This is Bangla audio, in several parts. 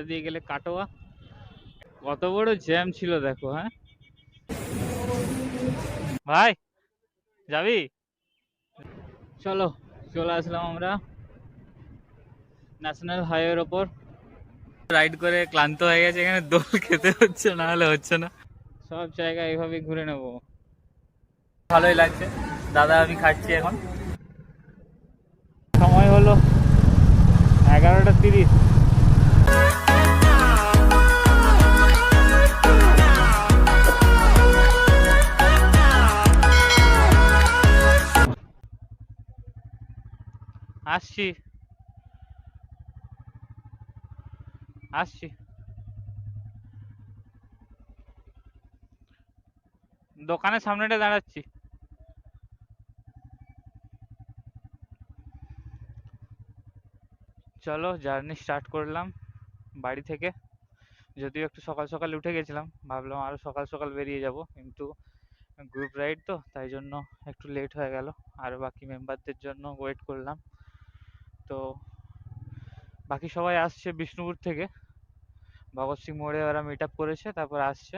দিয়ে গেলে কাটোয়া। কত বড় জ্যাম ছিল দেখো। হ্যাঁ ভাই, যাবি? চলো, চলে আসলাম আমরা ন্যাশনাল হাইওয়ের ওপর। রাইড করে ক্লান্ত হয়ে গেছে, এখানে দোল খেতে হচ্ছে, না হলে হচ্ছে না। সব জায়গা এইভাবে ঘুরে নেবো। ভালোই লাগছে। দাদা আমি খাচ্ছি এখন। সময় হলো 11:30। আসছি আসছি, দোকানের সামনেটা দাঁড়াচ্ছি। চলো জার্নি স্টার্ট করলাম বাড়ি থেকে। যদিও একটু সকাল সকাল উঠে গেছিলাম, ভাবলাম আরো সকাল সকাল বেরিয়ে যাব, কিন্তু গ্রুপ রাইড তো তাই জন্য একটু লেট হয়ে গেল। আর বাকি মেম্বারদের জন্য ওয়েট করলাম। তো বাকি সবাই আসছে বিষ্ণুপুর থেকে, ভগৎ সিং মোড়ে ওরা মিট আপ করেছে, তারপর আসছে।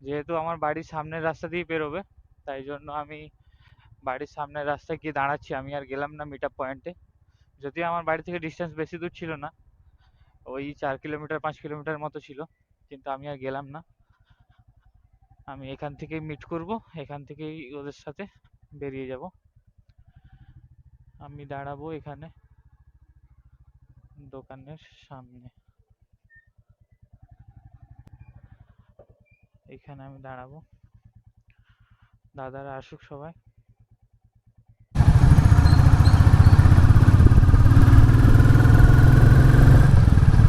যেহেতু আমার বাড়ির সামনের রাস্তা দিয়ে বেরোবে, তাই জন্য আমি বাড়ির সামনের রাস্তায় গিয়ে দাঁড়াচ্ছি। আমি আর গেলাম না মিট আপ পয়েন্টে। যদিও আমার বাড়ি থেকে ডিস্টেন্স বেশি দূর ছিল না, ওই 4 কিলোমিটার 5 কিলোমিটার মতো ছিল, কিন্তু আমি আর গেলাম না। আমি এখান থেকেই মিট করব, এখান থেকেই ওদের সাথে বেরিয়ে যাব। আমি দাঁড়াবো এখানে দোকানের সামনে, এখানে আমি দাঁড়াবো, দাদারা আসুক সবাই।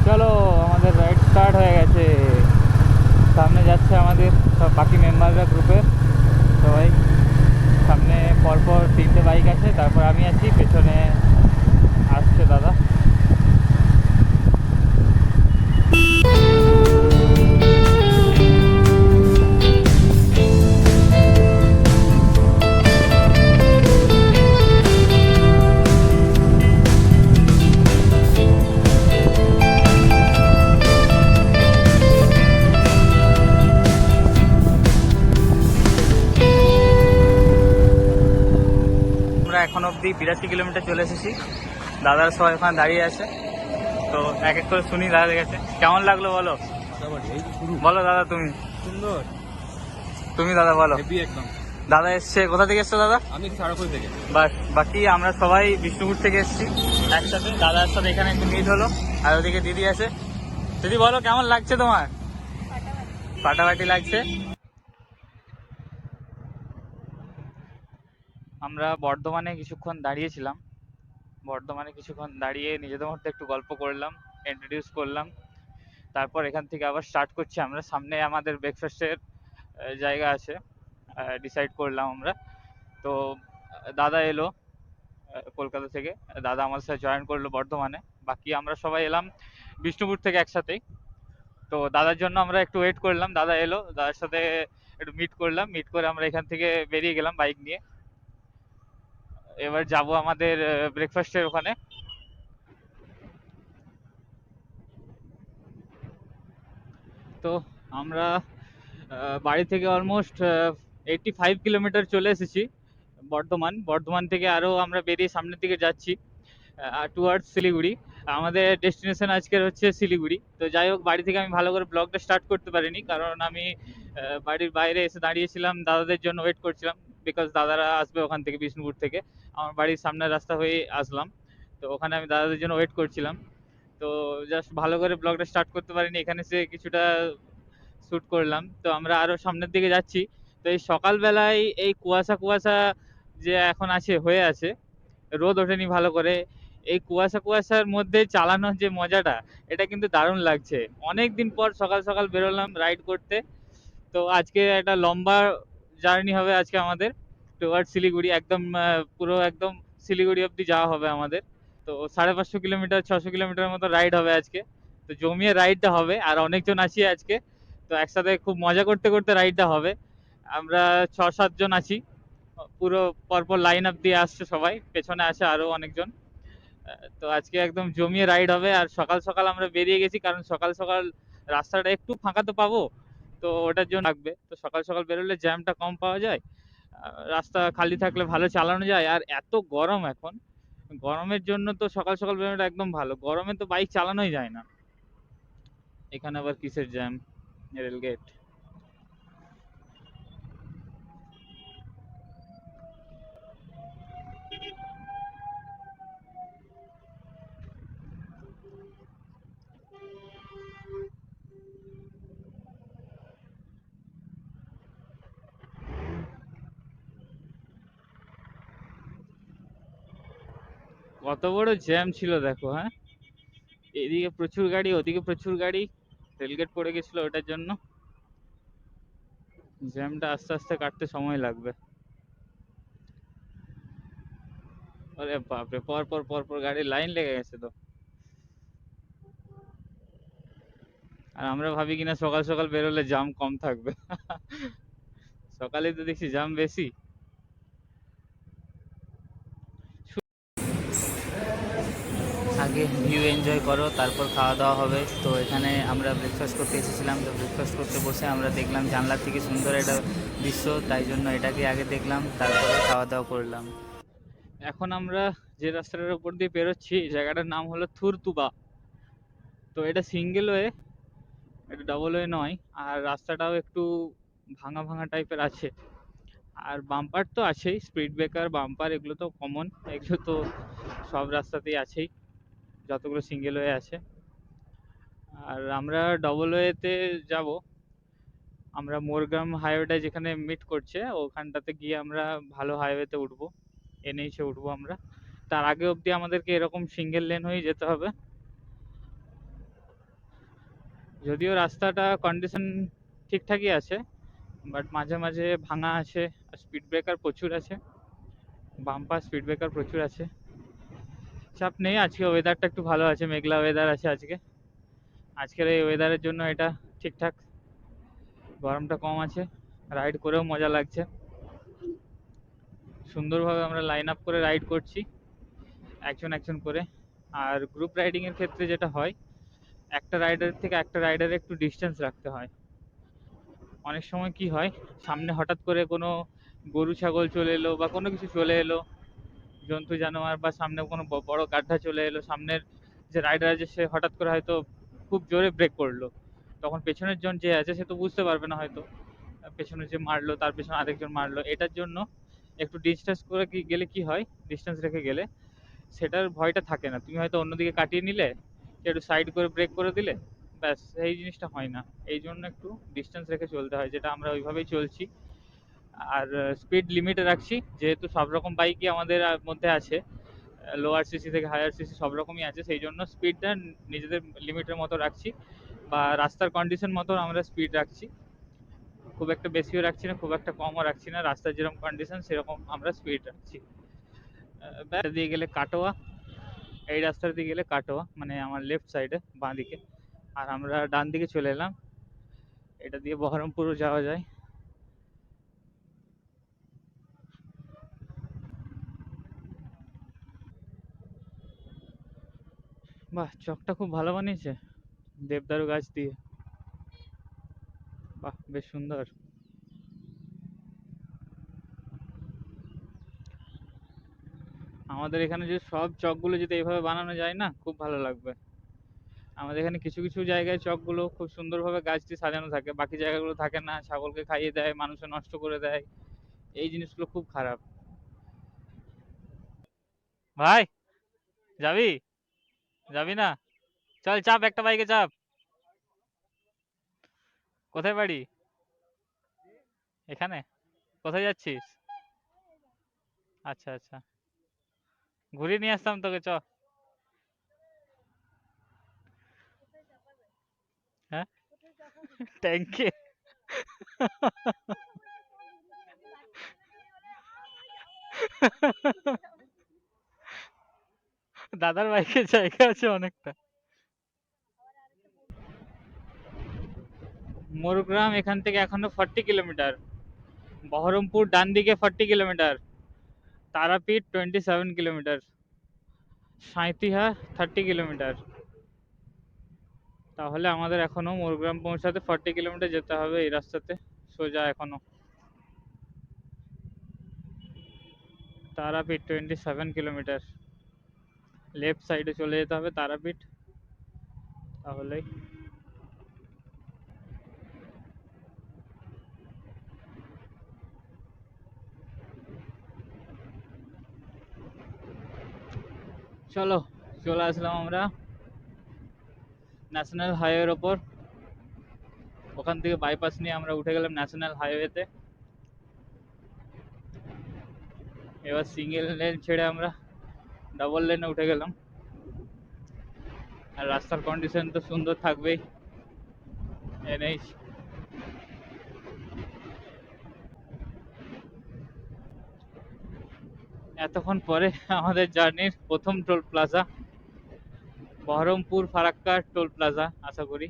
চলো, আমাদের রাইড স্টার্ট হয়ে গেছে। সামনে যাচ্ছে আমাদের সব বাকি মেম্বাররা গ্রুপের সবাই। সামনে পরপর 3টে বাইক আছে, তারপর আমি আছি, পেছনে আসছে দাদা। আমরা এখন অবধি 82 কিলোমিটার চলে এসেছি। দাদারা সবাই ওখানে দাঁড়িয়ে আছে, তো এক এক করে শুনি দাদাদের কাছে কেমন লাগলো বলো। বলো দাদা, তুমি সুন্দর। তুমি দাদা বলো। হেভি একদম। দাদা এসছে, কোথা থেকে এসছো দাদা? আমি সারাপুর থেকে। বাস, বাকি আমরা সবাই বিষ্ণুপুর থেকে এসেছি একসাথে। দাদার সাথে এখানে একটু মিট হলো, আর ওদিকে দিদি আছে। দিদি বলো কেমন লাগছে তোমার? ফাটাফাটি লাগছে। আমরা বর্ধমানে কিছুক্ষণ দাঁড়িয়েছিলাম, বর্ধমানে কিছুক্ষণ দাঁড়িয়ে নিজেদের মধ্যে একটু গল্প করলাম, ইন্ট্রোডিউস করলাম। তারপর এখান থেকে আবার স্টার্ট করছি আমরা। সামনে আমাদের ব্রেকফাস্টের জায়গা আছে, ডিসাইড করলাম আমরা। তো দাদা এলো কলকাতা থেকে, দাদা আমাদের সাথে জয়েন করলো বর্ধমানে। বাকি আমরা সবাই এলাম বিষ্ণুপুর থেকে একসাথেই। তো দাদার জন্য আমরা একটু ওয়েট করলাম, দাদা এলো, দাদার সাথে একটু মিট করলাম, মিট করে আমরা এখান থেকে বেরিয়ে গেলাম বাইক নিয়ে। এবার যাব আমাদের ব্রেকফাস্টের ওখানে। তো আমরা বাড়ি থেকে অলমোস্ট 85 কিলোমিটার চলে এসেছি। বর্ধমান থেকে আরও আমরা বেরিয়ে সামনের দিকে যাচ্ছি টুয়ার্ডস শিলিগুড়ি। আমাদের ডেস্টিনেশন আজকের হচ্ছে শিলিগুড়ি। তো যাই হোক, বাড়ি থেকে আমি ভালো করে ব্লগটা স্টার্ট করতে পারিনি, কারণ আমি বাড়ির বাইরে এসে দাঁড়িয়েছিলাম, দাদাদের জন্য ওয়েট করছিলাম। বিকজ দাদারা আসবে ওখান থেকে বিষ্ণুপুর থেকে, আমার বাড়ির সামনের রাস্তা হয়ে আসলাম। তো ওখানে আমি দাদাদের জন্য ওয়েট করছিলাম। তো জাস্ট ভালো করে ব্লগটা স্টার্ট করতে পারিনি, এখানে এসে কিছুটা শ্যুট করলাম। তো আমরা আরো সামনের দিকে যাচ্ছি। তো এই সকালবেলায় এই কুয়াশা কুয়াশা যে এখন আছে, হয়ে আছে, রোদ ওঠেনি ভালো করে, এই কুয়াশা কুয়াশার মধ্যে চালানোর যে মজাটা, এটা কিন্তু দারুণ লাগছে। অনেক দিন পর সকাল সকাল বেরোলাম রাইড করতে। তো আজকে একটা লম্বা জার্নি হবে আজকে আমাদের টুয়ার্ড শিলিগুড়ি। একদম পুরো একদম শিলিগুড়ি অবধি যাওয়া হবে আমাদের। তো 550 কিলোমিটার 600 কিলোমিটার মতো রাইড হবে আজকে। তো জমিয়ে রাইডটা হবে, আর অনেকজন আছি আজকে। তো একসাথে খুব মজা করতে করতে রাইডটা হবে। আমরা 6-7 জন আছি, পুরো পরপর লাইন আপ দিয়ে আসছে সবাই, পেছনে আছে আরো অনেকজন। তো আজকে একদম জমিয়ে রাইড হবে। আর সকাল সকাল আমরা বেরিয়ে গেছি, কারণ সকাল সকাল রাস্তাটা একটু ফাঁকা তো পাবো, তো ওটার জন্য লাগবে। তো সকাল সকাল বেরোলে জ্যামটা কম পাওয়া যায়, রাস্তা খালি থাকলে ভালো চালানো যায়। আর এত গরম এখন, গরমের জন্য তো সকাল সকাল বেরোনোটা একদম ভালো, গরমে তো বাইক চালানোই যায় না। এখানে আবার কিসের জ্যাম? রেলগেট। কত বড় জ্যাম ছিল দেখো, হ্যাঁ? এদিকে প্রচুর গাড়ি, ওদিকে প্রচুর গাড়ি। রেলগেট পড়ে গেছিল, ওটার জন্য জ্যামটা আস্তে আস্তে কাটতে সময় লাগবে। আরে বাপরে, পর পর পর পর গাড়ির লাইন লেগে গেছে তো। আর আমরা ভাবি কিনা সকাল সকাল বেরোলে জাম কম থাকবে। সকালে তো দেখছি জাম বেশি। আগে ভিউ এনজয় করো, তারপর খাওয়া দাওয়া হবে। তো এখানে আমরা ব্রেকফাস্ট করতে এসেছিলাম, তো ব্রেকফাস্ট করতে বসে আমরা দেখলাম জানলার থেকে সুন্দর একটা দৃশ্য, তাই জন্য এটাকে আগে দেখলাম, তারপরে খাওয়া দাওয়া করলাম। এখন আমরা যে রাস্তাটার উপর দিয়ে বেরোচ্ছি, এই জায়গাটার নাম হলো থুরতুবা। তো এটা সিঙ্গেল ওয়ে, এটা ডবল ওয়ে নয়। আর রাস্তাটাও একটু ভাঙা ভাঙা টাইপের আছে। আর বাম্পার তো আছেই, স্পিড ব্রেকার বাম্পার এগুলো তো কমন, এগুলো তো সব রাস্তাতেই আছেই, যতগুলো সিঙ্গেল ওয়ে আছে। আর আমরা ডবল ওয়েতে যাব। আমরা মোরগ্রাম হাইওয়েটা যেখানে মিট করছে ওখানটাতে গিয়ে আমরা ভালো হাইওয়েতে উঠবো, এনএইচে উঠবো আমরা। তার আগে অবধি আমাদেরকে এরকম সিঙ্গেল লেন হয়ে যেতে হবে। যদিও রাস্তাটা কন্ডিশন ঠিকঠাকই আছে, বাট মাঝে মাঝে ভাঙা আছে। আর স্পিড ব্রেকার প্রচুর আছে, বাম্পার স্পিড ব্রেকার প্রচুর আছে। চাপ নেই, আজকে ওয়েদারটা একটু ভালো আছে, মেঘলা ওয়েদার আছে আজকে। আজকের এই ওয়েদারের জন্য এটা ঠিকঠাক, গরমটা কম আছে, রাইড করেও মজা লাগছে। সুন্দরভাবে আমরা লাইন আপ করে রাইড করছি, একজন একজন করে। আর গ্রুপ রাইডিং এর ক্ষেত্রে যেটা হয়, একটা রাইডার থেকে একটা রাইডারে একটু ডিস্টেন্স রাখতে হয়। অনেক সময় কি হয়, সামনে হঠাৎ করে কোনো গরু ছাগল চলে এলো বা কোনো কিছু চলে এলো, জন্তু জানোয়ার, বা সামনে কোনো বড় গাড্ডা চলে এলো, সামনের যে রাইডার আছে সে হঠাৎ করে হয়তো খুব জোরে ব্রেক করলো, তখন পেছনের জন যে আছে সে তো বুঝতে পারবে না হয়তো, পেছনে যে মারলো তার পেছনে আরেকজন মারলো। এটার জন্য একটু ডিস্টেন্স করে গেলে কি হয়, ডিস্টেন্স রেখে গেলে সেটার ভয়টা থাকে না। তুমি হয়তো অন্যদিকে কাটিয়ে নিলে, একটু সাইড করে ব্রেক করে দিলে, ব্যাস এই জিনিসটা হয় না। এই জন্য একটু ডিস্টেন্স রেখে চলতে হয়, যেটা আমরা ওইভাবেই চলছি। আর স্পিড লিমিটে রাখছি, যেহেতু সব রকম বাইকই আমাদের মধ্যে আছে, লোয়ার সিসি থেকে হায়ার সিসি সব রকমই আছে, সেই জন্য স্পিডটা নিজেদের লিমিটের মতো রাখছি, বা রাস্তার কন্ডিশন মতো আমরা স্পিড রাখছি। খুব একটা বেশিও রাখছি না, খুব একটা কমও রাখছি না, রাস্তার যেরকম কন্ডিশন সেরকম আমরা স্পিড রাখছি। ব্যাস দিয়ে গেলে কাটোয়া, এই রাস্তার দিয়ে গেলে কাটোয়া, মানে আমার লেফট সাইডে বাঁ দিকে। আর আমরা ডান দিকে চলে এলাম, এটা দিয়ে বহরমপুরও যাওয়া যায়। বাহ, চকটা খুব ভালো বানিয়েছে দেবদারু গাছ দিয়ে। বাহ, বেশ সুন্দর। আমাদের এখানে যে সব চকগুলো যদি এইভাবে বানানো যায় না, খুব ভালো লাগবে। আমাদের এখানে কিছু কিছু জায়গায় চকগুলো খুব সুন্দরভাবে গাছ দিয়ে সাজানো থাকে, বাকি জায়গাগুলো থাকে না, ছাগলকে খাইয়ে দেয়, মানুষে নষ্ট করে দেয়, এই জিনিসগুলো খুব খারাপ। ভাই, যাবি? যাবি না? চল চাপ, একটা বাইকে চাপ। কোথায় বাড়ি? এখানে? কোথায় যাচ্ছিস? আচ্ছা আচ্ছা, ঘুরিয়ে নিয়ে আসতাম তোকে, চ। হ্যাঁ, ট্যাঙ্কে? দাদার বাইকে জায়গা আছে অনেকটা। মোরগ্রাম এখান থেকে এখনো 40 কিলোমিটার, বহরমপুর ডান দিকে 40 কিলোমিটার, তারাপীঠ 27 কিলোমিটার। সাঁইতিহা 30 কিলোমিটার। তাহলে আমাদের এখনো মোরগ্রাম পৌঁছাতে 40 কিলোমিটার যেতে হবে এই রাস্তাতে সোজা এখনো। তারাপীঠ 27 কিলোমিটার, লেফট সাইডে চলে যেতে হবে তারাপীঠ, তাহলেই। চলো, চলে আসলাম আমরা ন্যাশনাল হাইওয়ের ওপর। ওখান থেকে বাইপাস নিয়ে আমরা উঠে গেলাম ন্যাশনাল হাইওয়েতে। এবার সিঙ্গেল লেন ছেড়ে আমরা ডাবল লেনে উঠে গেলাম। আর রাস্তার কন্ডিশন তো সুন্দর থাকবেই, এনএইচ। এতক্ষণ পরে আমাদের জার্নির প্রথম toll plaza, Baharampur Farakka toll plaza আশা করি।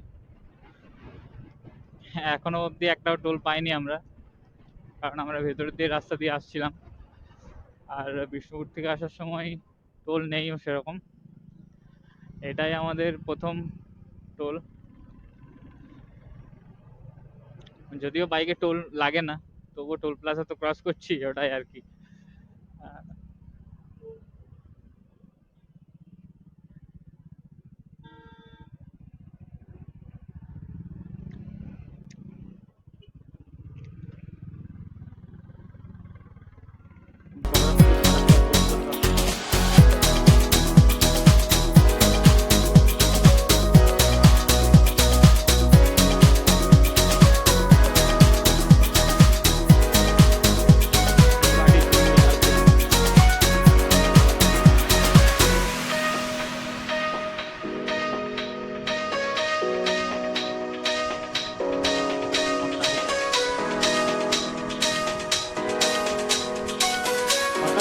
এখনো অবধি একটাও টোল পাইনি আমরা, কারণ আমরা ভেতরের দিয়ে রাস্তা দিয়ে আসছিলাম। আর বিষ্ণুপুর থেকে আসার সময় টোল নেইও সেরকম। এটাই আমাদের প্রথম টোল, যদিও বাইকে টোল লাগে না, তবুও টোল প্লাজা তো ক্রস করছি, ওটাই আর কি।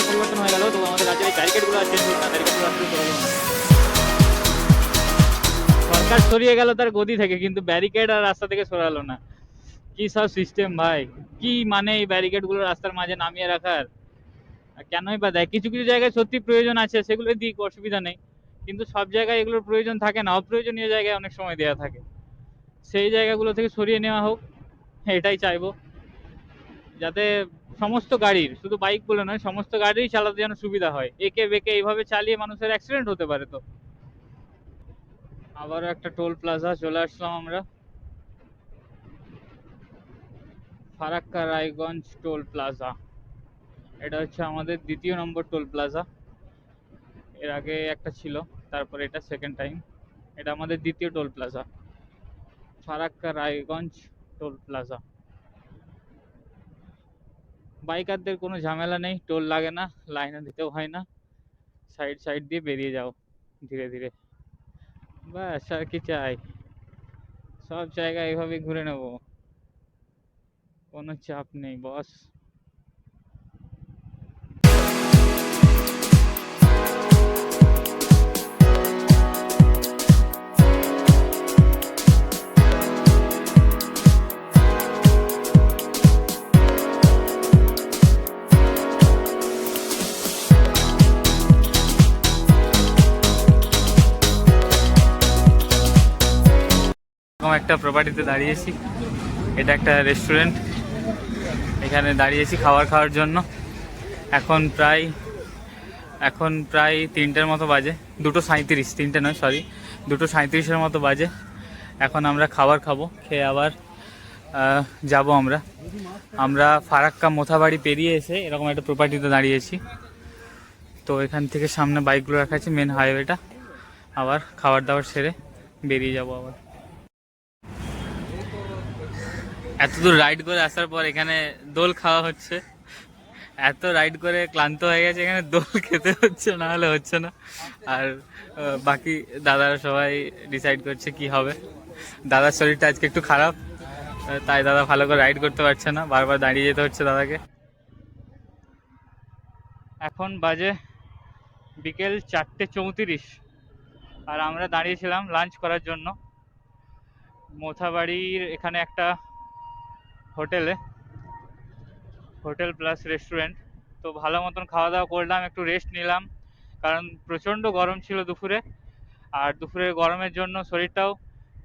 পরিবর্তন হয়ে গেল, তো আমাদের রাজ্যের এই ব্যারিকেডগুলো আর চেঞ্জ হলো না, ব্যারিকেডগুলো আসলে সরালো না। সরকার সরিয়ে গেল তার গদি থেকে, কিন্তু ব্যারিকেড আর রাস্তা থেকে সরালো না। কি সব সিস্টেম ভাই! কি মানে এই ব্যারিকেডগুলো রাস্তার মাঝে নামিয়ে রাখার? কেনই বা দেয়? কিছু কিছু জায়গায় সত্যি প্রয়োজন আছে, সেগুলো দিক, অসুবিধা নেই। কিন্তু সব জায়গায় এগুলোর প্রয়োজন থাকে না, অপ্রয়োজনীয় জায়গায় অনেক সময় দেওয়া থাকে। সেই জায়গাগুলো থেকে সরিয়ে নেওয়া হোক, এটাই চাইবো। যাতে সমস্ত গাড়ির, শুধু বাইক বলে নয়, সমস্ত গাড়িই চালাতে যেন সুবিধা হয়। একে বেঁকে এইভাবে চালিয়ে মানুষের অ্যাক্সিডেন্ট হতে পারে তো। আবারও একটা টোল প্লাজা চলে আসলাম আমরা, ফারাক্কা রায়গঞ্জ টোল প্লাজা। এটা হচ্ছে আমাদের দ্বিতীয় নম্বর টোল প্লাজা। এর আগে একটা ছিল, তারপর এটা সেকেন্ড টাইম। এটা আমাদের দ্বিতীয় toll plaza, Farakka Raiganj toll plaza. বাইকারদের কোনো ঝামেলা নেই, টোল লাগে না, লাইনে দিতেও হয় না, সাইড সাইড দিয়ে বেরিয়ে যাও ধীরে ধীরে, ব্যাস আর কি চাই। সব জায়গায় এভাবে ঘুরে নেব, কোনো চাপ নেই বস। এরকম একটা প্রপার্টিতে দাঁড়িয়েছি, এটা একটা রেস্টুরেন্ট। এখানে দাঁড়িয়েছি খাবার খাওয়ার জন্য। এখন প্রায় 3টের মতো বাজে, 2:37, 3টে নয় সরি, 2:37-এর মতো বাজে। এখন আমরা খাবার খাবো, খেয়ে আবার যাব আমরা। আমরা ফারাক্কা মোথাবাড়ি পেরিয়ে এসে এরকম একটা প্রপার্টিতে দাঁড়িয়েছি। তো এখান থেকে সামনে বাইকগুলো রাখা আছে, মেন হাইওয়েটা। আবার খাবার দাবার সেরে বেরিয়ে যাব আবার। এতদূর রাইড করে আসার পর এখানে দোল খাওয়া হচ্ছে। এত রাইড করে ক্লান্ত হয়ে গেছে, এখানে দোল খেতে হচ্ছে, না হলে হচ্ছে না। আর বাকি দাদারা সবাই ডিসাইড করছে কি হবে। দাদার শরীরটা আজকে একটু খারাপ, তাই দাদা ভালো করে রাইড করতে পারছে না, বারবার দাঁড়িয়ে যেতে হচ্ছে দাদাকে। এখন বাজে বিকেল 4:34, আর আমরা দাঁড়িয়েছিলাম লাঞ্চ করার জন্য মোথাবাড়ির এখানে একটা হোটেলে, হোটেল প্লাস রেস্টুরেন্ট। তো ভালো মতন খাওয়া দাওয়া করলাম, একটু রেস্ট নিলাম, কারণ প্রচণ্ড গরম ছিল দুপুরে, আর দুপুরের গরমের জন্য শরীরটাও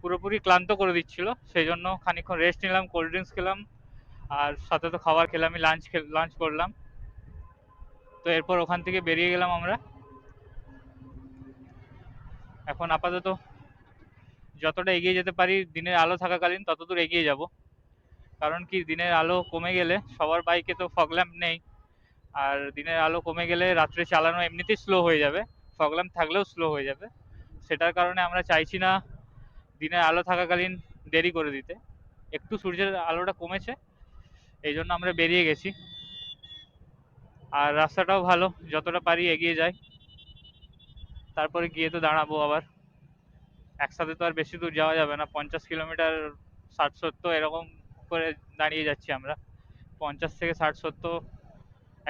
পুরোপুরি ক্লান্ত করে দিচ্ছিল। সেই জন্য খানিকক্ষণ রেস্ট নিলাম, কোল্ড ড্রিঙ্কস খেলাম, আর সাথে তো খাবার খেলামই, লাঞ্চ করলাম। তো এরপর ওখান থেকে বেরিয়ে গেলাম আমরা। এখন আপাতত যতটা এগিয়ে যেতে পারি দিনের আলো থাকাকালীন ততদূর এগিয়ে যাব। কারণ কি, দিনের আলো কমে গেলে, সবার বাইকে তো ফগ ল্যাম্প নেই, আর দিনের আলো কমে গেলে রাত্রে চালানো এমনিতেই স্লো হয়ে যাবে, ফগ ল্যাম্প থাকলেও স্লো হয়ে যাবে। সেটার কারণে আমরা চাইছি না দিনের আলো থাকাকালীন দেরি করে দিতে। একটু সূর্যের আলোটা কমেছে, এই জন্য আমরা বেরিয়ে গেছি। আর রাস্তাটাও ভালো, যতটা পারি এগিয়ে যাই, তারপরে গিয়ে তো দাঁড়াবো আবার। একসাথে তো আর বেশি দূর যাওয়া যাবে না, 50 কিলোমিটার, 60-70 এরকম করে দাঁড়িয়ে যাচ্ছি আমরা। 50 থেকে 60-70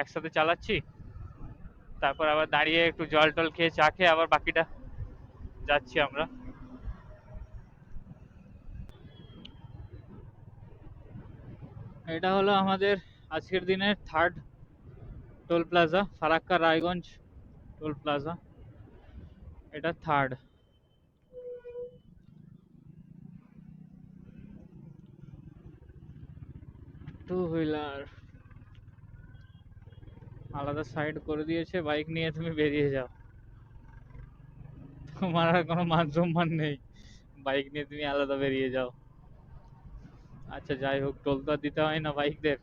একসাথে চালাচ্ছি, তারপর আবার দাঁড়িয়ে একটু জল টল খেয়ে, চা খেয়ে আবার বাকিটা যাচ্ছি আমরা। এটা হলো আমাদের আজকের দিনের third toll plaza, Farakka Raiganj toll plaza, এটা থার্ড। টু হুইলার আলাদা সাইড করে দিয়েছে, বাইক নিয়ে তুমি বেরিয়ে যাও, তোমার আর কোনো মান সম্মান নেই, বাইক নিয়ে তুমি আলাদা বেরিয়ে যাও। আচ্ছা যাই হোক, টোল তো আর দিতে হয় না বাইকদের।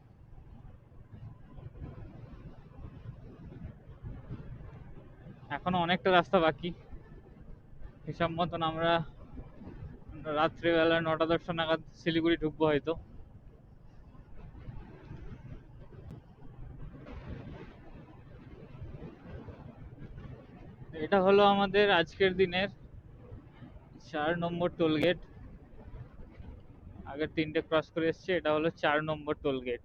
এখনো অনেকটা রাস্তা বাকি। হিসাব মতন আমরা রাত্রিবেলা 9টা-10টা নাগাদ শিলিগুড়ি ঢুকবো হয়তো। এটা হলো আমাদের আজকের দিনের 4 নম্বর টোল গেট। আগের 3টে ক্রস করে এসছে, এটা হলো 4 নম্বর টোল গেট।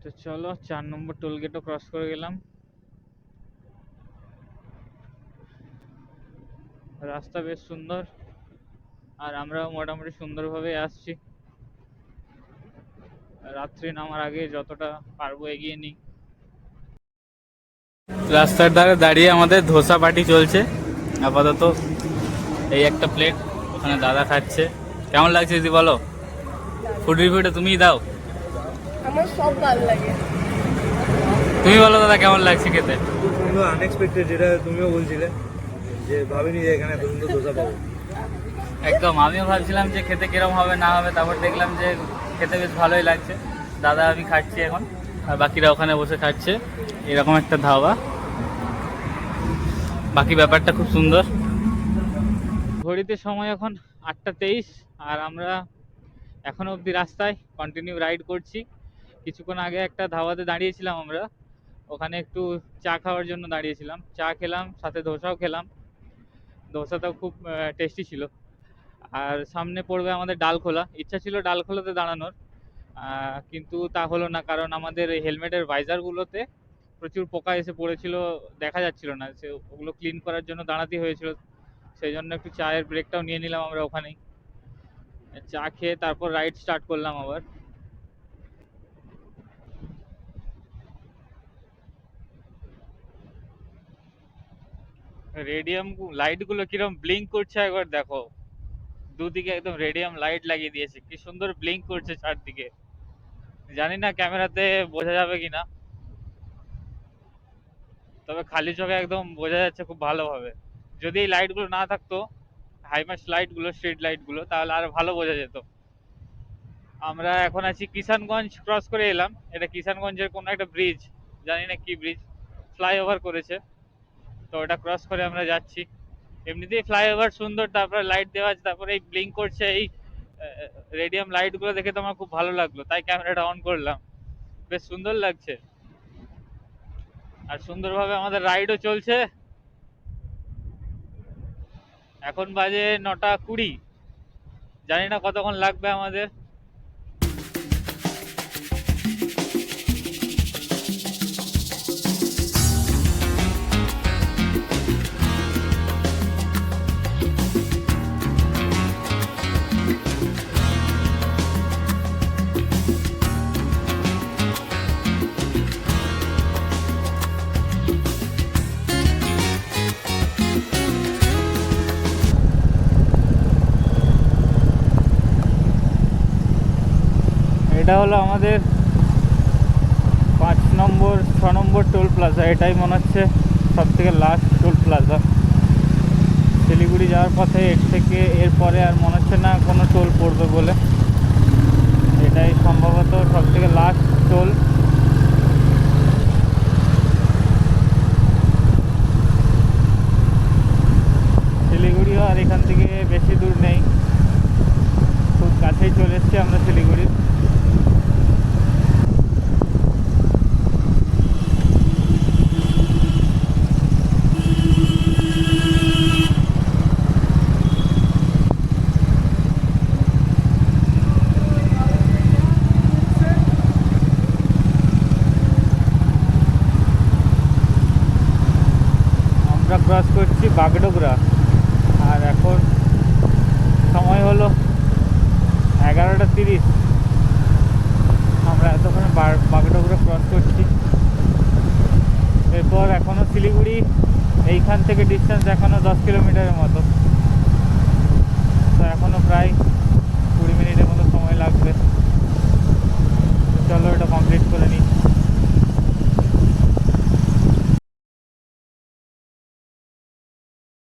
তো চলো, 4 নম্বর টোল গেটও ক্রস করে গেলাম। রাস্তা বেশ সুন্দর, আর আমরাও মোটামুটি সুন্দরভাবে আসছি। রাত্রি নামার আগে যতটা পারবো এগিয়ে নিই। রাস্তার ধারে দাঁড়িয়ে আমাদের ধোসা পার্টি চলছে আপাতত। এই একটা প্লেট, ওখানে দাদা খাচ্ছে। কেমন লাগছে দিদি বলো? ফুড রিভিউটা তুমিই দাও। আমার সব ভালো লাগে। তুমি বলো দাদা, কেমন লাগছে খেতে? খুব সুন্দর, আনএক্সপেক্টেড, যেটা তুমিও বলছিলে যে ভাবিনি যে এখানে এত সুন্দর ধোসা পাবো। একদম, আমিও ভাবছিলাম যে খেতে কিরম হবে না হবে, তারপর দেখলাম যে খেতে বেশ ভালোই লাগছে। দাদা আমি খাচ্ছি এখন, আর বাকিরা ওখানে বসে খাচ্ছে। এরকম একটা ধাবা, বাকি ব্যাপারটা খুব সুন্দর। ঘড়িতে সময় এখন 8টা 23, আর আমরা এখনো অবধি রাস্তায় কন্টিনিউ রাইড করছি। কিছুক্ষণ আগে একটা ধাবাতে দাঁড়িয়েছিলাম আমরা, ওখানে একটু চা খাওয়ার জন্য দাঁড়িয়েছিলাম, চা খেলাম, সাথে ধোসাও খেলাম। ধোসাটাও খুব টেস্টি ছিল। আর সামনে পড়বে আমাদের ডালখোলা, ইচ্ছা ছিল ডালখোলাতে দাঁড়ানোর, কিন্তু তা হলো না, কারণ আমাদের হেলমেটের ভাইজারগুলোতে প্রচুর পোকা এসে পড়েছিল, দেখা যাচ্ছিল না, সে ওগুলো ক্লিন করার জন্য দাঁড়াতে হয়েছিল। সেই জন্য একটু চায়ের ব্রেকটাও নিয়ে নিলাম আমরা ওখানেই। চা খেয়ে তারপর রাইড স্টার্ট করলাম আবার। রেডিয়াম লাইট গুলো কিরকম ব্লিঙ্ক করছে একবার দেখো, দুদিকে একদম রেডিয়াম লাইট লাগিয়ে দিয়েছে, কি সুন্দর ব্লিঙ্ক করছে চারদিকে। জানি না ক্যামেরাতে বোঝা যাবে কিনা, তবে খালি চোখে একদম বোঝা যাচ্ছে খুব ভালোভাবে। যদি এই লাইট গুলো না থাকতো, হাইমাস্ট লাইট গুলো, স্ট্রিট লাইট গুলো, তাহলে আরো ভালো বোঝা যেত। আমরা এখন আছি কিষানগঞ্জ ক্রস করে এলাম, এটা কিষানগঞ্জের কোন একটা ব্রিজ, জানি না কি ব্রিজ, ফ্লাইওভার করেছে, তো ওটা ক্রস করে আমরা যাচ্ছি। এমনিতেই ফ্লাইওভার সুন্দর, তারপরে লাইট দেওয়া আছে, তারপরে এই ব্লিঙ্ক করছে এই রেডিয়াম লাইট গুলো দেখে তো আমার খুব ভালো লাগলো, তাই ক্যামেরাটা অন করলাম, বেশ সুন্দর লাগছে। আর সুন্দরভাবে আমাদের রাইডও চলছে। এখন বাজে 9:20। জানি না কতক্ষণ লাগবে আমাদের। এটা হলো আমাদের 5 নম্বর 6 নম্বর টোল প্লাজা। এটাই মনে হচ্ছে সব থেকে লাস্ট টোল প্লাজা। শিলিগুড়ি যাওয়ার পথে এরপরে আর মনে হচ্ছে না কোনো টোল পড়বে বলে। এটাই সম্ভবত সব থেকে লাস্ট টোল। শিলিগুড়িও আর এখান থেকে বেশি দূর নেই, খুব কাছেই চলে এসেছি আমরা শিলিগুড়ি। আমরা ক্রস করছি বাগডোগরা। আর এখন সময় হলো 11:30। আমরা এতক্ষণে বাগডোগরা ক্রস করছি। এরপর এখনও শিলিগুড়ি এইখান থেকে ডিস্টেন্স এখনও 10 কিলোমিটারের মতো।